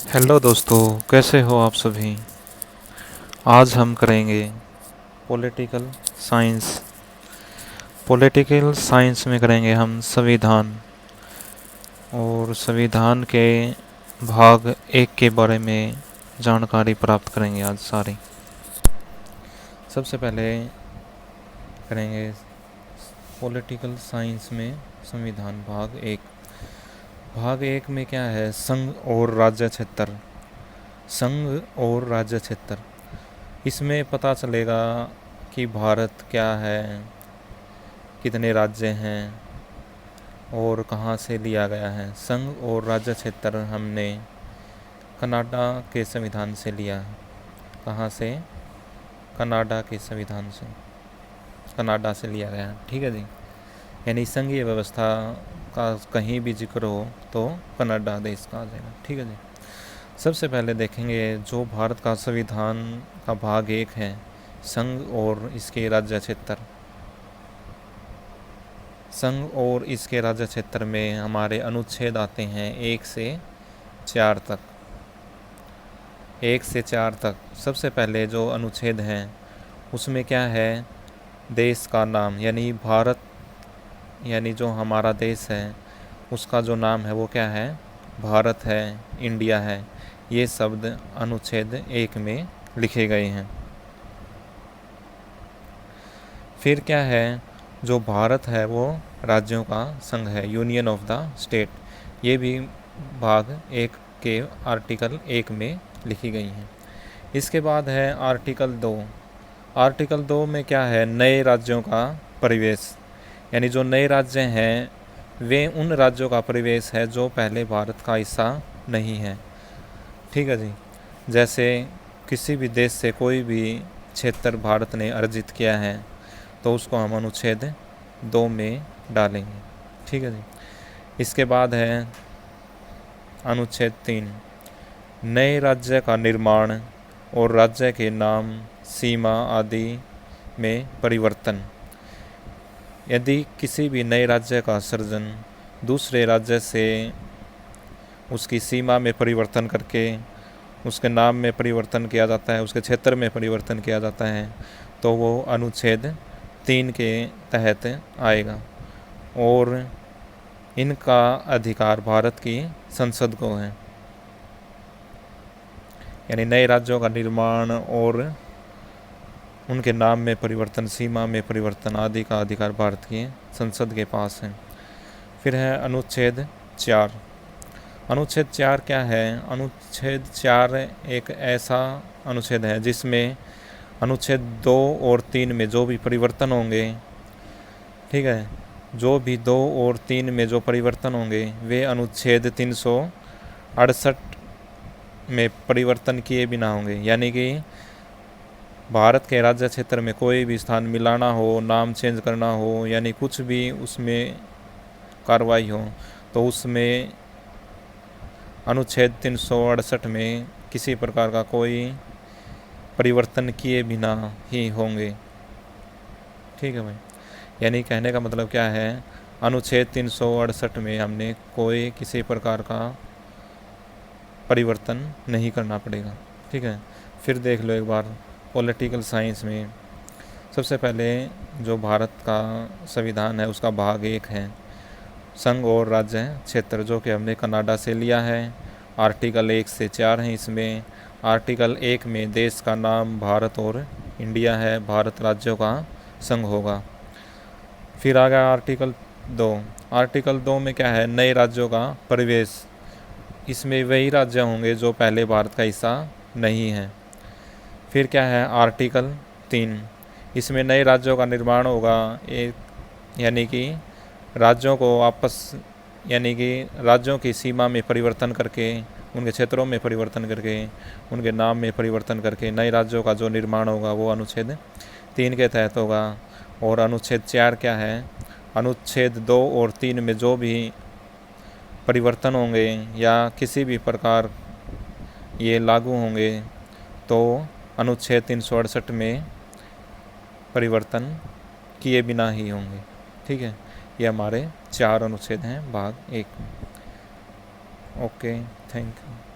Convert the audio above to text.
Hello दोस्तों, कैसे हो आप सभी। आज हम करेंगे पॉलिटिकल साइंस। पॉलिटिकल साइंस में करेंगे हम संविधान, और संविधान के भाग एक के बारे में जानकारी प्राप्त करेंगे आज सारी। सबसे पहले करेंगे पॉलिटिकल साइंस में संविधान भाग एक। भाग एक में क्या है, संघ और राज्य क्षेत्र। संघ और राज्य क्षेत्र, इसमें पता चलेगा कि भारत क्या है, कितने राज्य हैं और कहाँ से लिया गया है। संघ और राज्य क्षेत्र हमने कनाडा के संविधान से लिया है। कहाँ से? कनाडा के संविधान से, कनाडा से लिया गया है। ठीक है जी। यानी संघीय व्यवस्था का कहीं भी जिक्र हो तो कनाडा देश का आ जाएगा। ठीक है जी। सबसे पहले देखेंगे जो भारत का संविधान का भाग एक है, संघ और इसके राज्य क्षेत्र। संघ और इसके राज्य क्षेत्र में हमारे अनुच्छेद आते हैं 1 से 4 तक। 1 से 4 तक सबसे पहले जो अनुच्छेद हैं उसमें क्या है, देश का नाम यानी भारत, यानी जो हमारा देश है उसका जो नाम है वो क्या है, भारत है, इंडिया है। ये शब्द अनुच्छेद 1 में लिखे गए हैं। फिर क्या है, जो भारत है वो राज्यों का संघ है, यूनियन ऑफ द स्टेट। ये भी भाग एक के आर्टिकल 1 में लिखी गई हैं। इसके बाद है आर्टिकल 2। आर्टिकल 2 में क्या है, नए राज्यों का परिवेश। यानी जो नए राज्य हैं वे उन राज्यों का परिवेश है जो पहले भारत का हिस्सा नहीं है। ठीक है जी। जैसे किसी भी देश से कोई भी क्षेत्र भारत ने अर्जित किया है तो उसको हम अनुच्छेद 2 में डालेंगे। ठीक है जी। इसके बाद है अनुच्छेद 3, नए राज्य का निर्माण और राज्य के नाम, सीमा आदि में परिवर्तन। यदि किसी भी नए राज्य का सृजन दूसरे राज्य से उसकी सीमा में परिवर्तन करके उसके नाम में परिवर्तन किया जाता है, उसके क्षेत्र में परिवर्तन किया जाता है, तो वो अनुच्छेद 3 के तहत आएगा और इनका अधिकार भारत की संसद को है। यानी नए राज्यों का निर्माण और उनके नाम में परिवर्तन, सीमा में परिवर्तन आदि का अधिकार भारत की संसद के पास है। फिर है अनुच्छेद 4। अनुच्छेद 4 क्या है, अनुच्छेद 4 एक ऐसा अनुच्छेद है जिसमें अनुच्छेद 2 और 3 में जो भी परिवर्तन होंगे, ठीक है, जो भी 2 और 3 में जो परिवर्तन होंगे वे अनुच्छेद 368 में परिवर्तन किए बिना होंगे। यानी कि भारत के राज्य क्षेत्र में कोई भी स्थान मिलाना हो, नाम चेंज करना हो, यानी कुछ भी उसमें कार्रवाई हो तो उसमें अनुच्छेद 368 में किसी प्रकार का कोई परिवर्तन किए बिना ही होंगे। ठीक है भाई। यानी कहने का मतलब क्या है, अनुच्छेद 368 में हमने कोई किसी प्रकार का परिवर्तन नहीं करना पड़ेगा। ठीक है। फिर देख लो एक बार पॉलिटिकल साइंस में सबसे पहले जो भारत का संविधान है उसका भाग 1 है, संघ और राज्य क्षेत्र, जो कि हमने कनाडा से लिया है। आर्टिकल 1 से 4 हैं इसमें। आर्टिकल 1 में देश का नाम भारत और इंडिया है, भारत राज्यों का संघ होगा। फिर आ गया आर्टिकल 2। आर्टिकल 2 में क्या है, नए राज्यों का परिवेश। इसमें वही राज्य होंगे जो पहले भारत का हिस्सा नहीं है। फिर क्या है आर्टिकल 3, इसमें नए राज्यों का निर्माण होगा, एक यानी कि राज्यों को आपस, यानी कि राज्यों की सीमा में परिवर्तन करके, उनके क्षेत्रों में परिवर्तन करके, उनके नाम में परिवर्तन करके नए राज्यों का जो निर्माण होगा वो अनुच्छेद 3 के तहत होगा। और अनुच्छेद 4 क्या है, अनुच्छेद 2 और 3 में जो भी परिवर्तन होंगे या किसी भी प्रकार ये लागू होंगे तो अनुच्छेद 368 में परिवर्तन किए बिना ही होंगे। ठीक है। ये हमारे 4 अनुच्छेद हैं भाग 1 में। Okay, thank you.